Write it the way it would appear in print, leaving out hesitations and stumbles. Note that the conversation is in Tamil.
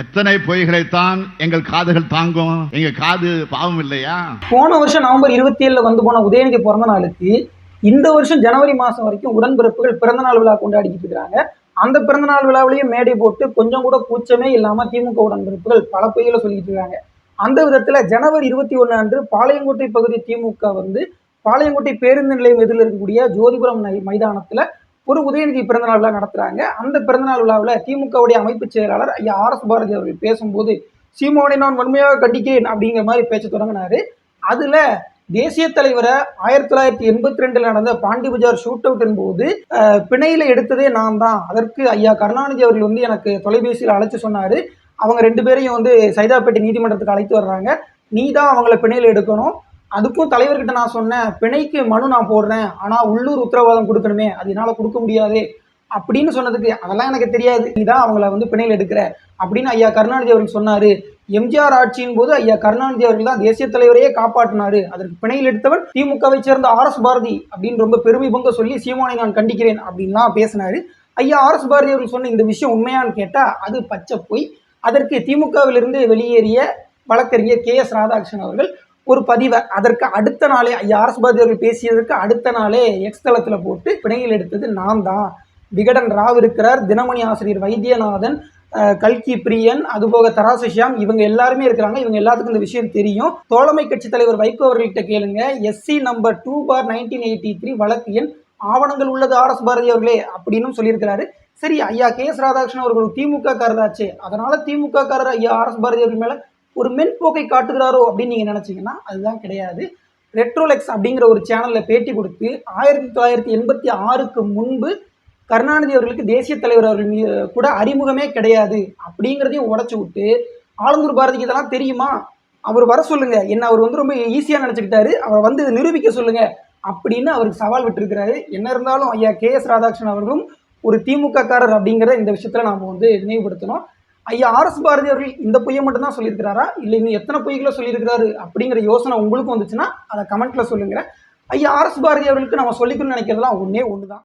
எத்தனை பொய்களைத்தான் எங்கள் காதுகள் தாங்கும்? எங்க காது பாவம் இல்லையா? போன வருஷம் நவம்பர் 27 வந்து போன உதயநிதி பிறந்த நாளுக்கு இந்த வருஷம் ஜனவரி மாசம் வரைக்கும் உடன்பிறப்புகள் பிறந்தநாள் விழா கொண்டாடிக்கிட்டு இருக்கிறாங்க. அந்த பிறந்தநாள் விழாவிலேயே மேடை போட்டு கொஞ்சம் கூட கூச்சமே இல்லாம திமுக உடன்பிறப்புகள் பல பொய்களை சொல்லிட்டு இருக்காங்க. அந்த விதத்துல ஜனவரி 21 அன்று பாளையங்கோட்டை பகுதி திமுக வந்து பாளையங்கோட்டை பேருந்து நிலையம் எதிரில் இருக்கக்கூடிய ஜோதிபுரம் மைதானத்துல ஒரு உதயநிதி பிறந்தநாள் விழா நடத்துறாங்க. அந்த பிறந்தநாள் விழாவில் திமுகவுடைய அமைப்பு செயலாளர் ஐயா RS பாரதி அவர்கள் பேசும்போது சீமானை நான் வன்மையாக கண்டிக்கிறேன் அப்படிங்கிற மாதிரி பேச்ச தொடங்கினாரு. அதுல தேசிய தலைவரை 1982 நடந்த பாண்டி பஜார் ஷூட் அவுட்டின் போது பிணையில எடுத்ததே நான் தான், அதற்கு ஐயா கருணாநிதி அவர்கள் வந்து எனக்கு தொலைபேசியில் அழைச்சு சொன்னாரு, அவங்க 2 பேரையும் வந்து சைதாப்பேட்டை நீதிமன்றத்துக்கு அழைத்து வர்றாங்க, நீ தான் அவங்கள பிணையில எடுக்கணும், அதுக்கும் தலைவர்கிட்ட நான் சொன்னேன் பிணைக்கு மனு நான் போடுறேன், ஆனா உள்ளூர் உத்தரவாதம் கொடுக்கணுமே, அது என்னால கொடுக்க முடியாது அப்படின்னு சொன்னதுக்கு அதெல்லாம் எனக்கு தெரியாது, நீ தான் அவங்கள வந்து பிணையில் எடுக்கிற அப்படின்னு ஐயா கருணாநிதி அவர்கள் சொன்னாரு. எம்ஜிஆர் ஆட்சியின் போது ஐயா கருணாநிதி அவர்கள் தான் தேசிய தலைவரையே காப்பாற்றினாரு, அதற்கு பிணையில் எடுத்தவர் திமுகவை சேர்ந்த RS பாரதி அப்படின்னு ரொம்ப பெருமை பொங்க சொல்லி சீமானை நான் கண்டிக்கிறேன் அப்படின்லாம் பேசினாரு. ஐயா RS பாரதி அவர்கள் சொன்ன இந்த விஷயம் உண்மையான்னு கேட்டா அது பச்சை போய். அதற்கு திமுகவிலிருந்து வெளியேறிய வழக்கறிஞர் KS ராதாகிருஷ்ணன் அவர்கள் ஒரு பதிவை அதற்கு அடுத்த நாளே ஐயா RS பாரதி அவர்கள் பேசியதற்கு அடுத்த நாளே எக்ஸ் தளத்துல போட்டு பிணையில் எடுத்தது நான் தான், விகடன் ராவ் இருக்கிறார், தினமணி ஆசிரியர் வைத்தியநாதன், கல்கி பிரியன், அதுபோக தராசிஷியாம், இவங்க எல்லாருமே இருக்கிறாங்க, இவங்க எல்லாத்துக்கும் இந்த விஷயம் தெரியும், தோழமை கட்சி தலைவர் வைகோ அவர்கள்ட்ட கேளுங்க, SC நம்பர் 2/1983 வழக்கு எண் ஆவணங்கள் உள்ளது RS பாரதி அவர்களே அப்படின்னு சொல்லியிருக்கிறாரு. சரி, ஐயா KS ராதாகிருஷ்ணன் அவர்கள் திமுக காரராச்சே, அதனால திமுக காரர் ஐயா RS பாரதி அவர்கள் மேல ஒரு மென்போக்கை காட்டுகிறாரோ அப்படின்னு நீங்க நினைச்சீங்கன்னா அதுதான் கிடையாது. ரெட்ரோலெக்ஸ் அப்படிங்கிற ஒரு சேனல்ல பேட்டி கொடுத்து 1986க்கு முன்பு கருணாநிதி அவர்களுக்கு தேசிய தலைவர் அவர்கள் கூட அறிமுகமே கிடையாது அப்படிங்கிறதையும் உடைச்சு விட்டு ஆலந்தூர் பாரதிக்கு இதெல்லாம் தெரியுமா, அவர் வர சொல்லுங்க, என்ன அவர் வந்து ரொம்ப ஈஸியா நினைச்சுக்கிட்டாரு, அவரை வந்து நிரூபிக்க சொல்லுங்க அப்படின்னு அவருக்கு சவால் விட்டுருக்கிறாரு. என்ன இருந்தாலும் ஐயா KS ராதாகிருஷ்ணன் அவர்களும் ஒரு திமுக காரர் அப்படிங்கிற இந்த விஷயத்துல நாம வந்து நினைவுபடுத்தணும். ஐயா RS பாரதி அவர்கள் இந்த பொய்யை மட்டும் தான் சொல்லியிருக்கிறாரா, இல்லை இன்னும் எத்தனை பொய்களை சொல்லியிருக்கிறாரு அப்படிங்கிற யோசனை உங்களுக்கு வந்துச்சுன்னா அதை கமெண்ட்ல சொல்லுங்க. ஐயா RS பாரதி அவர்களுக்கு நம்ம சொல்லிக்கணும்னு நினைக்கிறதுலாம் ஒன்னே ஒண்ணுதான்.